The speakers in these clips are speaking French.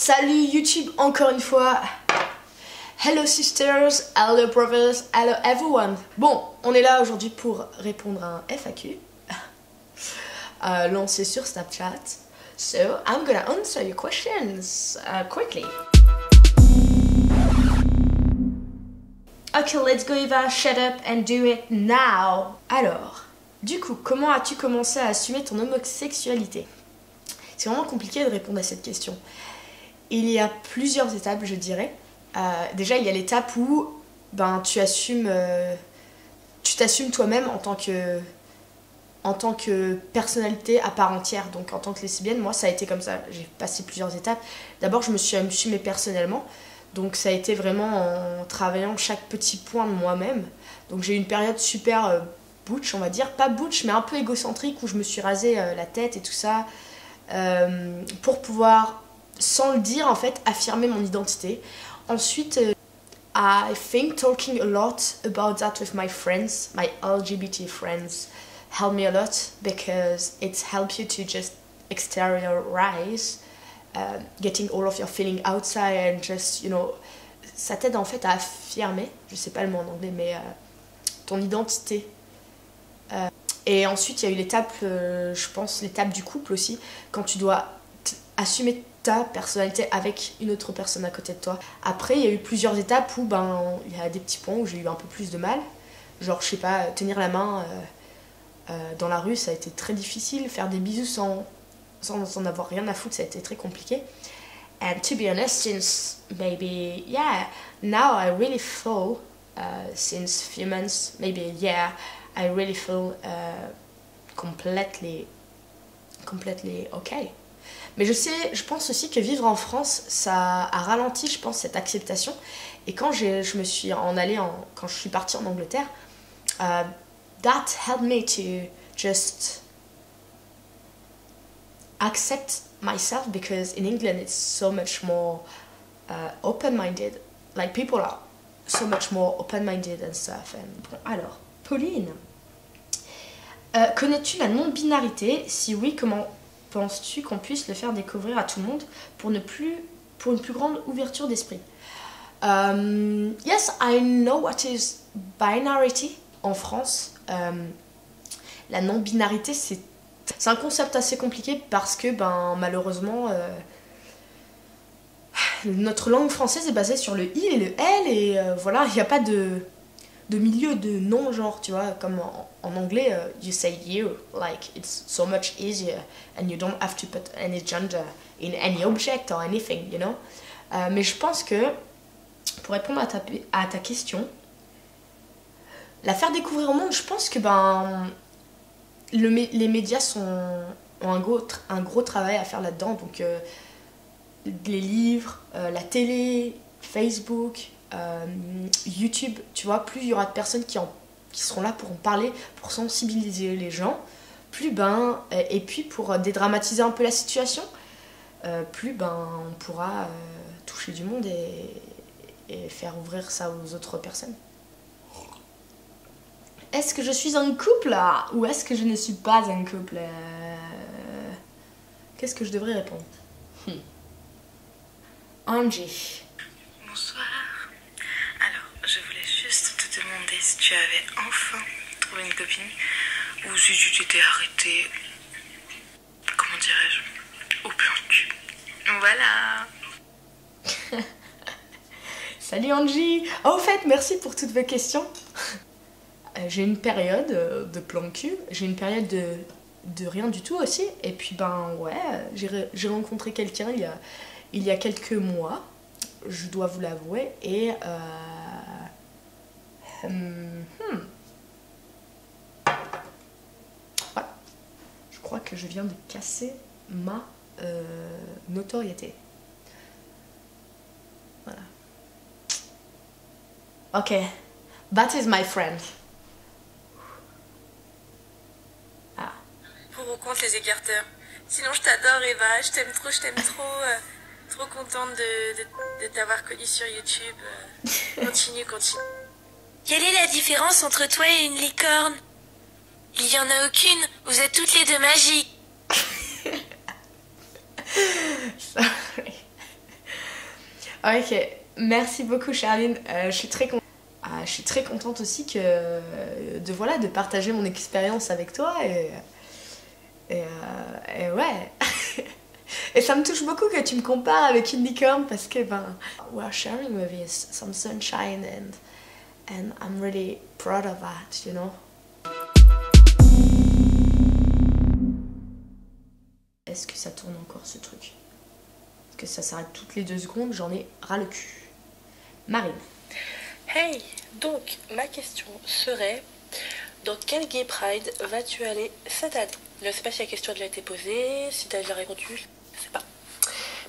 Salut YouTube encore une fois. Hello sisters, hello brothers, hello everyone. Bon, on est là aujourd'hui pour répondre à un FAQ lancé sur Snapchat. So, I'm gonna answer your questions quickly. Okay, let's go Eva, shut up and do it now. Alors, du coup, comment as-tu commencé à assumer ton homosexualité? C'est vraiment compliqué de répondre à cette question. Il y a plusieurs étapes, je dirais. Déjà, il y a l'étape où tu t'assumes toi-même en tant que personnalité à part entière. Donc en tant que lesbienne, moi ça a été comme ça. J'ai passé plusieurs étapes. D'abord, je me suis assumée personnellement. Donc ça a été vraiment en travaillant chaque petit point de moi-même. Donc j'ai eu une période super butch, on va dire. Pas butch, mais un peu égocentrique, où je me suis rasé la tête et tout ça. Pour pouvoir, sans le dire en fait, affirmer mon identité. Ensuite, I think talking a lot about that with my friends, my LGBT friends, helped me a lot because it helps you to just exteriorize, getting all of your feeling outside and just, you know, ça t'aide en fait à affirmer, je sais pas le mot en anglais, mais ton identité. Et ensuite, il y a eu l'étape, je pense, l'étape du couple aussi, quand tu dois assumer ta personnalité avec une autre personne à côté de toi. Après, il y a eu plusieurs étapes où il y a des petits points où j'ai eu un peu plus de mal. Genre, je sais pas, tenir la main dans la rue, ça a été très difficile. Faire des bisous sans en avoir rien à foutre, ça a été très compliqué. And to be honest, since maybe, yeah, now I really feel, since few months, maybe, yeah, I really feel completely okay. Mais je pense aussi que vivre en France, ça a ralenti, je pense, cette acceptation. Et quand quand je suis partie en Angleterre, that helped me to just accept myself, because in England it's so much more open-minded. Like, people are so much more open-minded and stuff. Bon, alors, Pauline, connais-tu la non-binarité? Si oui, comment penses-tu qu'on puisse le faire découvrir à tout le monde pour une plus grande ouverture d'esprit? Yes, I know what is binarity en France. La non-binarité, c'est un concept assez compliqué parce que malheureusement notre langue française est basée sur le I et le L, et voilà, il n'y a pas de milieu de non-genre, tu vois, comme en anglais, you say you, like it's so much easier and you don't have to put any gender in any object or anything, you know. Mais je pense que, pour répondre à ta question, la faire découvrir au monde, je pense que les médias ont un gros travail à faire là-dedans. Donc les livres, la télé, Facebook, YouTube, tu vois, plus il y aura de personnes qui seront là pour en parler, pour sensibiliser les gens, plus et puis pour dédramatiser un peu la situation, plus on pourra toucher du monde et faire ouvrir ça aux autres personnes. Est-ce que je suis en couple là, ou est-ce que je ne suis pas en couple? Qu'est-ce que je devrais répondre? Angie. Bonsoir. Alors, je voulais juste te demander si tu avais enfin trouvé une copine ou si tu t'étais arrêtée, comment dirais-je, au plan cul. Voilà. Salut Angie. Au fait, merci pour toutes vos questions. J'ai une période de plan cul, j'ai une période de rien du tout aussi. Et puis ouais, j'ai rencontré quelqu'un il y a quelques mois, je dois vous l'avouer, et voilà. Je crois que je viens de casser ma notoriété. Voilà. Ok, that is my friend. Pour ou contre les écarteurs? Sinon, je t'adore, Eva, je t'aime trop, trop contente de t'avoir connue sur YouTube. Continue. Quelle est la différence entre toi et une licorne? Il y en a aucune, vous êtes toutes les deux magiques. Sorry. Ok, merci beaucoup Charline. Je suis très contente. Je suis très contente aussi de partager mon expérience avec toi et ouais. Et ça me touche beaucoup que tu me compares avec une licorne parce que we're sharing with you some sunshine and I'm really proud of that, you know. Est-ce que ça tourne encore ce truc? Parce que ça s'arrête toutes les 2 secondes, j'en ai ras le cul. Marine. Hey, donc ma question serait, dans quel gay pride vas-tu aller cette année? Je ne sais pas si la question a déjà été posée, si tu as déjà répondu, je ne sais pas.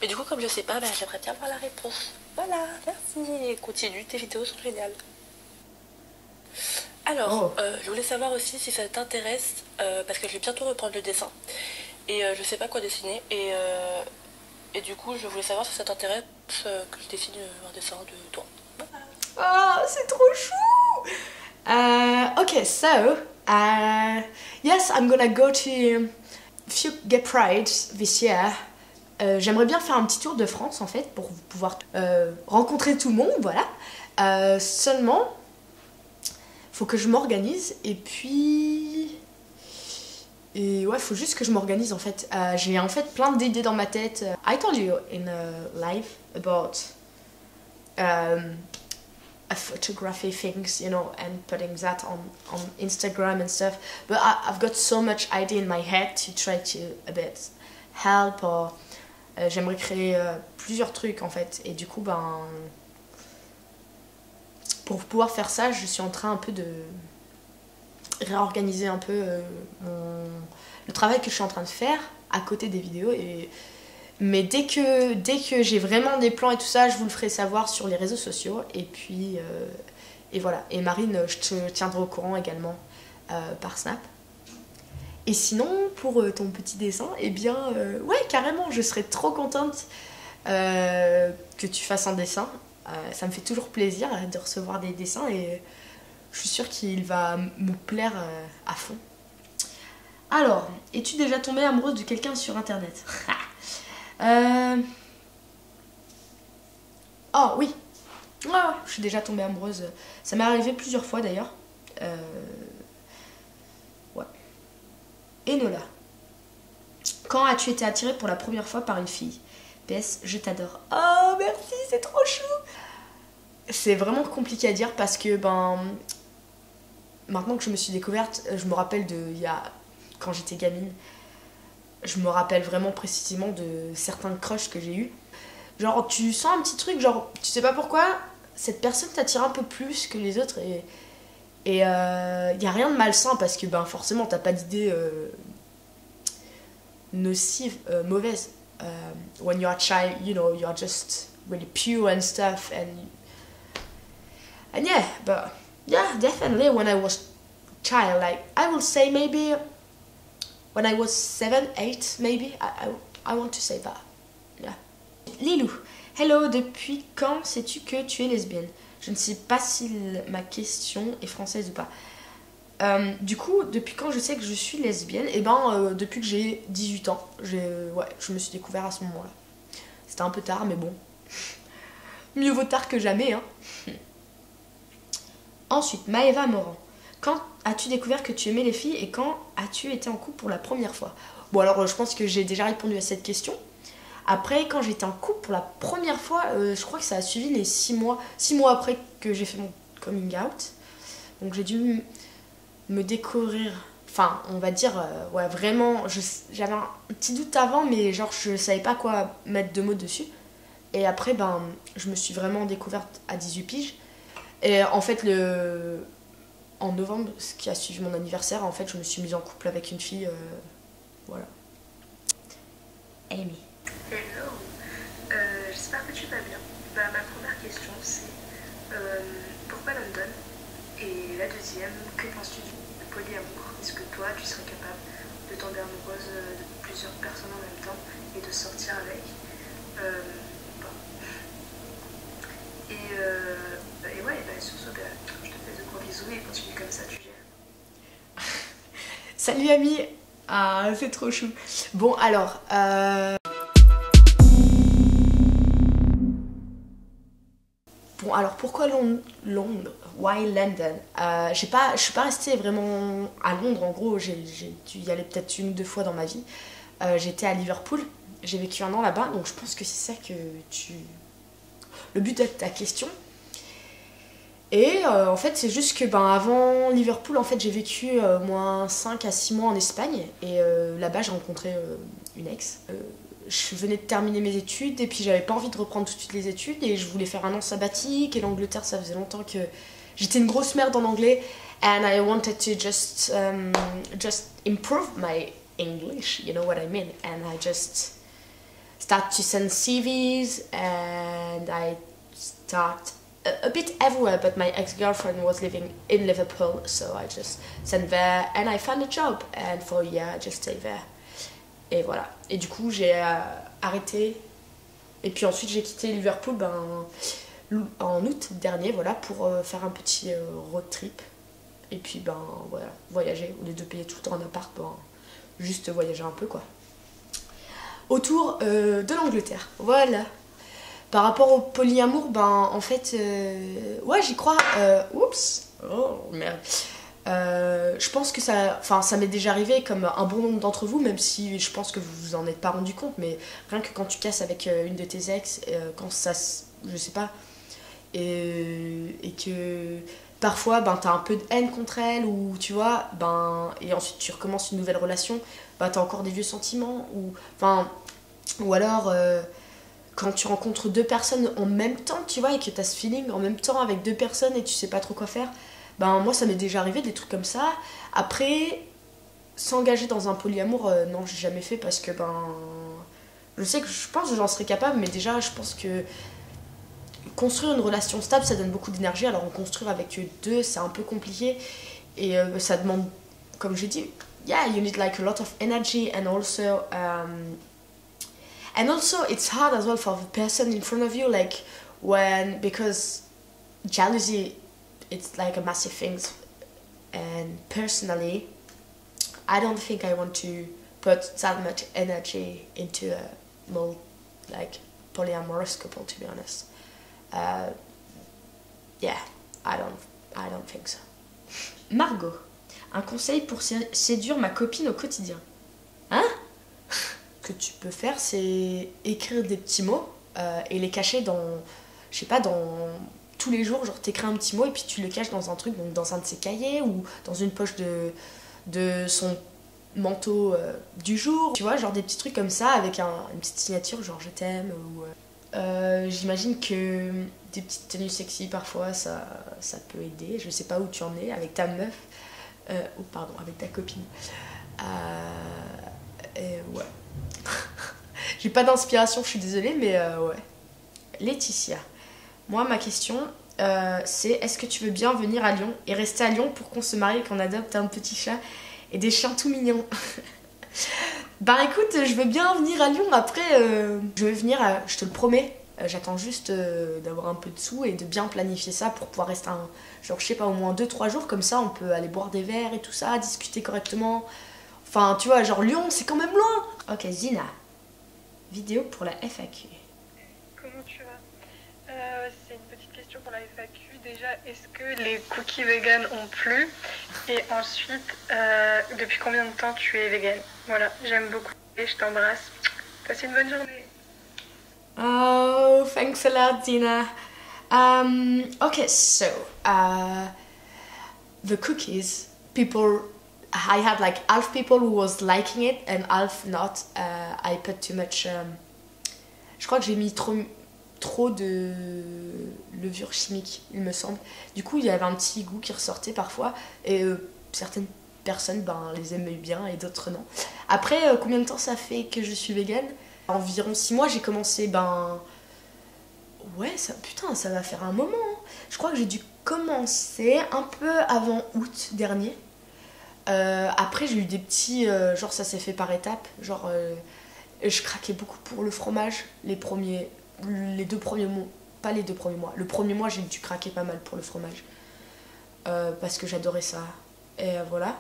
Mais du coup, comme je ne sais pas, j'aimerais bien avoir la réponse. Voilà, merci, et continue, tes vidéos sont géniales. Alors, je voulais savoir aussi si ça t'intéresse, parce que je vais bientôt reprendre le dessin. Et je sais pas quoi dessiner, et du coup, je voulais savoir si ça t'intéresse que je dessine un dessin de toi. Voilà. Oh, c'est trop chou! Okay, so, yes, I'm gonna go to a few gay prides this year. J'aimerais bien faire un petit tour de France, en fait, pour pouvoir rencontrer tout le monde, voilà. Seulement, faut que je m'organise, et puis... Et ouais, faut juste que je m'organise, en fait. J'ai en fait plein d'idées dans ma tête. I told you in a live about... photography things, you know, and putting that on Instagram and stuff. But I've got so much idea in my head to try to a bit help. Or j'aimerais créer plusieurs trucs en fait. Et du coup, pour pouvoir faire ça, je suis en train un peu de réorganiser un peu le travail que je suis en train de faire à côté des vidéos. Mais dès que j'ai vraiment des plans et tout ça, je vous le ferai savoir sur les réseaux sociaux. Et puis, et voilà. Et Marine, je te tiendrai au courant également par Snap. Et sinon, pour ton petit dessin, eh bien, ouais, carrément, je serais trop contente que tu fasses un dessin. Ça me fait toujours plaisir de recevoir des dessins et je suis sûre qu'il va me plaire à fond. Alors, es-tu déjà tombée amoureuse de quelqu'un sur Internet? Oh oui, je suis déjà tombée amoureuse. Ça m'est arrivé plusieurs fois d'ailleurs. Ouais. Enola. Quand as-tu été attirée pour la première fois par une fille? PS, je t'adore. Oh merci, c'est trop chou. C'est vraiment compliqué à dire parce que maintenant que je me suis découverte, je me rappelle quand j'étais gamine. Je me rappelle vraiment précisément de certains crushs que j'ai eu. Genre, tu sens un petit truc, genre, tu sais pas pourquoi, cette personne t'attire un peu plus que les autres. Et y a rien de malsain parce que forcément, t'as pas d'idée nocive, mauvaise. When you're a child, you know, you're just really pure and stuff. And yeah, but yeah, definitely when I was child, like, I will say maybe... When I was 7, 8, maybe, I want to say that. Yeah. Lilou. Hello, depuis quand sais-tu que tu es lesbienne? Je ne sais pas si ma question est française ou pas. Du coup, depuis quand je sais que je suis lesbienne? Depuis que j'ai 18 ans. Je me suis découvert à ce moment-là. C'était un peu tard, mais bon. Mieux vaut tard que jamais, hein. Ensuite, Maëva Morand. Quand as-tu découvert que tu aimais les filles et quand as-tu été en couple pour la première fois? Bon alors je pense que j'ai déjà répondu à cette question. Après quand j'étais en couple pour la première fois, je crois que ça a suivi les 6 mois après que j'ai fait mon coming out. Donc j'ai dû me découvrir, enfin on va dire, ouais vraiment, j'avais un petit doute avant mais genre je savais pas quoi mettre de mots dessus. Et après je me suis vraiment découverte à 18 piges. Et en fait en novembre, ce qui a suivi mon anniversaire, en fait, je me suis mise en couple avec une fille, voilà. Amy. Hello, j'espère que tu vas bien. Ma première question c'est pourquoi London? Et la deuxième, que penses-tu du polyamour? Est-ce que toi tu serais capable de tomber amoureuse de plusieurs personnes en même temps et de sortir avec? Et ouais, sur ce, je te fais de gros bisous et continue comme ça, tu gères. Salut Ami. Ah, c'est trop chou. Bon, alors... alors pourquoi Londres? Why London? Je suis pas restée vraiment à Londres, en gros, j'ai dû y aller peut-être 1 ou 2 fois dans ma vie. J'étais à Liverpool, j'ai vécu 1 an là-bas, donc je pense que c'est ça que le but de ta question. Et en fait, c'est juste que avant Liverpool, en fait, j'ai vécu moins 5 à 6 mois en Espagne, et là-bas, j'ai rencontré une ex. Je venais de terminer mes études et puis j'avais pas envie de reprendre tout de suite les études et je voulais faire 1 an sabbatique, et l'Angleterre, ça faisait longtemps que j'étais une grosse merde en anglais, and I wanted to just improve my English, you know what I mean, and I just start to send CVs and I start a bit everywhere, but my ex-girlfriend was living in Liverpool, so I just sent there and I found a job, and for a year I just stayed there. Et voilà. Et du coup, j'ai arrêté. Et puis ensuite, j'ai quitté Liverpool en août dernier, voilà, pour faire un petit road trip. Et puis, voilà, voyager. Au lieu de payer tout le temps en appart, juste voyager un peu, quoi. Autour de l'Angleterre. Voilà. Par rapport au polyamour, en fait, ouais, j'y crois. Oups. Oh, merde. Je pense que ça m'est déjà arrivé comme un bon nombre d'entre vous, même si je pense que vous vous en êtes pas rendu compte, mais rien que quand tu casses avec une de tes ex, quand ça, je sais pas, et que parfois t'as un peu de haine contre elle, ou tu vois, et ensuite tu recommences une nouvelle relation, t'as encore des vieux sentiments, ou alors quand tu rencontres 2 personnes en même temps, tu vois, et que t'as ce feeling en même temps avec 2 personnes et tu sais pas trop quoi faire. Moi, ça m'est déjà arrivé, des trucs comme ça. Après, s'engager dans un polyamour, non, j'ai jamais fait, parce que je pense que j'en serais capable, mais déjà, je pense que construire une relation stable, ça donne beaucoup d'énergie. Alors, en construire avec 2, c'est un peu compliqué, et ça demande, comme j'ai dit, yeah, you need like a lot of energy, and also it's hard as well for the person in front of you, like because jealousy, it's like a massive thing, and personally I don't think I want to put that much energy into a more like polyamorous couple, to be honest. Yeah, I don't think so. Margot, un conseil pour séduire ma copine au quotidien. Hein? Ce que tu peux faire, c'est écrire des petits mots et les cacher dans, je sais pas, tous les jours, genre t'écris un petit mot et puis tu le caches dans un truc, donc dans un de ses cahiers ou dans une poche de son manteau du jour, tu vois, genre des petits trucs comme ça avec une petite signature, genre je t'aime, ou j'imagine que des petites tenues sexy parfois ça peut aider. Je sais pas où tu en es avec ta meuf, avec ta copine, ouais. J'ai pas d'inspiration, je suis désolée, mais ouais. Laetitia, moi ma question c'est: est-ce que tu veux bien venir à Lyon et rester à Lyon pour qu'on se marie et qu'on adopte un petit chat et des chiens tout mignons? Écoute, je veux bien venir à Lyon. Après je vais venir, je te le promets. J'attends juste d'avoir un peu de sous et de bien planifier ça pour pouvoir rester genre je sais pas, au moins 2-3 jours, comme ça on peut aller boire des verres et tout ça, discuter correctement. Enfin tu vois, genre Lyon c'est quand même loin. Ok, Zina, vidéo pour la FAQ. Comment tu vas? C'est une petite question pour la FAQ. Déjà, est-ce que les cookies vegan ont plu? Et ensuite, depuis combien de temps tu es vegan? Voilà, j'aime beaucoup et je t'embrasse. Passe une bonne journée. Oh, thanks a lot, Zina. Okay, so the cookies, I had like half people who was liking it and half not. I put too much. Je crois que j'ai mis trop de levure chimique, il me semble. Du coup, il y avait un petit goût qui ressortait parfois, et certaines personnes les aimaient bien et d'autres non. Après, combien de temps ça fait que je suis végane? Environ 6 mois. J'ai commencé, ouais, ça va faire un moment. Je crois que j'ai dû commencer un peu avant août dernier. Après, j'ai eu des petits, genre ça s'est fait par étapes. Genre, je craquais beaucoup pour le fromage les 2 premiers mois. Pas les 2 premiers mois. Le premier mois, j'ai dû craquer pas mal pour le fromage. Parce que j'adorais ça. Et voilà.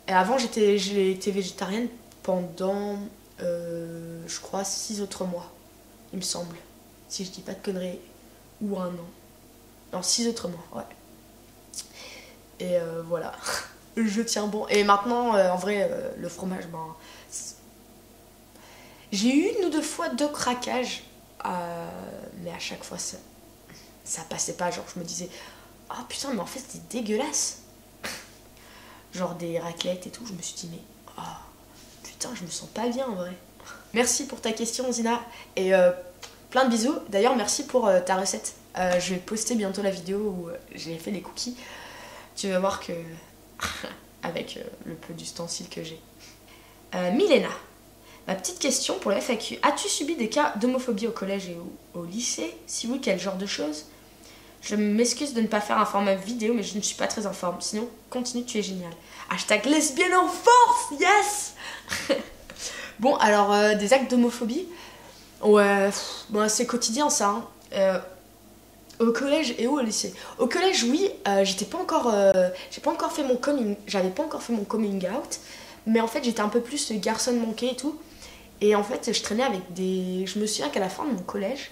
Et avant, j'ai été végétarienne pendant, je crois, 6 autres mois. Il me semble. Si je dis pas de conneries. Ou 1 an. Non, 6 autres mois, ouais. Et voilà, je tiens bon. Et maintenant, en vrai, le fromage, ben... J'ai eu 1 ou 2 fois 2 craquages, mais à chaque fois, ça passait pas. Genre, je me disais, oh putain, mais en fait, c'était dégueulasse. Genre des raclettes et tout, je me suis dit, mais oh, putain, je me sens pas bien en vrai. Merci pour ta question, Zina, et plein de bisous. D'ailleurs, merci pour ta recette. Je vais poster bientôt la vidéo où j'ai fait les cookies. Tu vas voir que... avec le peu d'ustensiles que j'ai. Milena, ma petite question pour le FAQ. As-tu subi des cas d'homophobie au collège et au lycée? Si oui, quel genre de choses? Je m'excuse de ne pas faire un format vidéo, mais je ne suis pas très en forme. Sinon, continue, tu es génial. Hashtag lesbienne en force, yes. Bon, alors, des actes d'homophobie. Ouais, bon, c'est quotidien ça. Hein. Au collège et au lycée. Au collège, oui, j'étais pas encore, j'ai pas encore fait mon j'avais pas encore fait mon coming out, mais en fait j'étais un peu plus garçon manqué et tout. Et en fait, je traînais avec des... Je me souviens qu'à la fin de mon collège,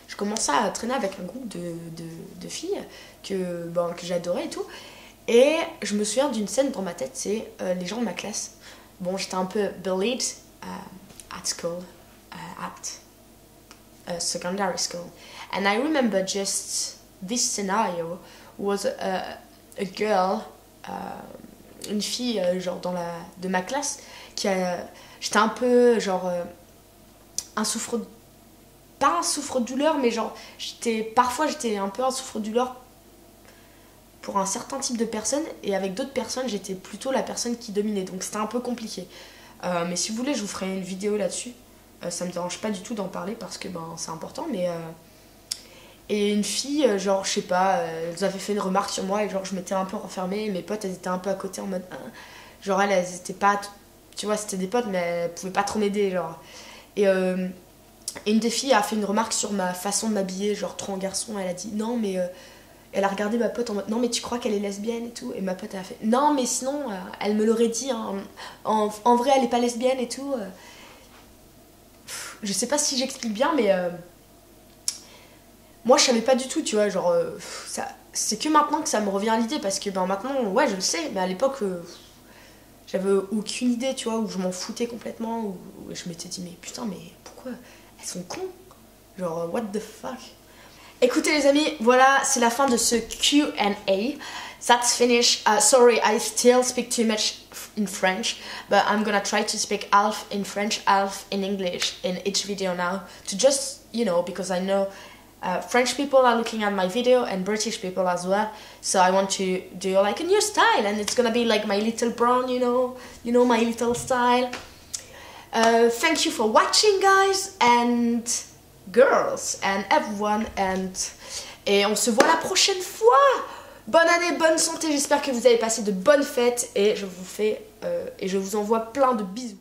je commençais à traîner avec un groupe de filles que j'adorais et tout. Et je me souviens d'une scène dans ma tête, c'est les gens de ma classe. Bon, j'étais un peu bullied at school, at secondary school. And I remember just this scenario was a girl, une fille genre de ma classe qui a... J'étais un peu genre pas un souffre-douleur, mais genre parfois j'étais un peu un souffre-douleur pour un certain type de personnes, et avec d'autres personnes j'étais plutôt la personne qui dominait, donc c'était un peu compliqué. Mais si vous voulez, je vous ferai une vidéo là-dessus. Ça me dérange pas du tout d'en parler parce que c'est important, mais et une fille, genre je sais pas, elles avaient fait une remarque sur moi et genre je m'étais un peu renfermée, et mes potes elles étaient un peu à côté en mode genre elles étaient pas, tu vois, c'était des potes mais elles pouvaient pas trop m'aider genre. Et une des filles a fait une remarque sur ma façon de m'habiller, genre trop en garçon. Elle a dit non mais elle a regardé ma pote en mode non mais tu crois qu'elle est lesbienne et tout, et ma pote elle a fait non mais sinon elle me l'aurait dit hein, en vrai elle est pas lesbienne et tout. Je sais pas si j'explique bien, mais moi je savais pas du tout, tu vois, genre c'est que maintenant que ça me revient à l'idée, parce que maintenant ouais je le sais, mais à l'époque j'avais aucune idée, tu vois, où je m'en foutais complètement, où je m'étais dit mais putain mais pourquoi elles sont cons, genre what the fuck. Écoutez les amis, voilà, c'est la fin de ce Q&A. That's finished. Sorry, I still speak too much in French, but I'm gonna try to speak half in French, half in English in each video now, to just, you know, because I know French people are looking at my video and British people as well, so I want to do like a new style, and it's gonna be like my little brown, you know my little style. Thank you for watching, guys and girls and everyone, et on se voit la prochaine fois. Bonne année, bonne santé, j'espère que vous avez passé de bonnes fêtes, et je vous envoie plein de bisous.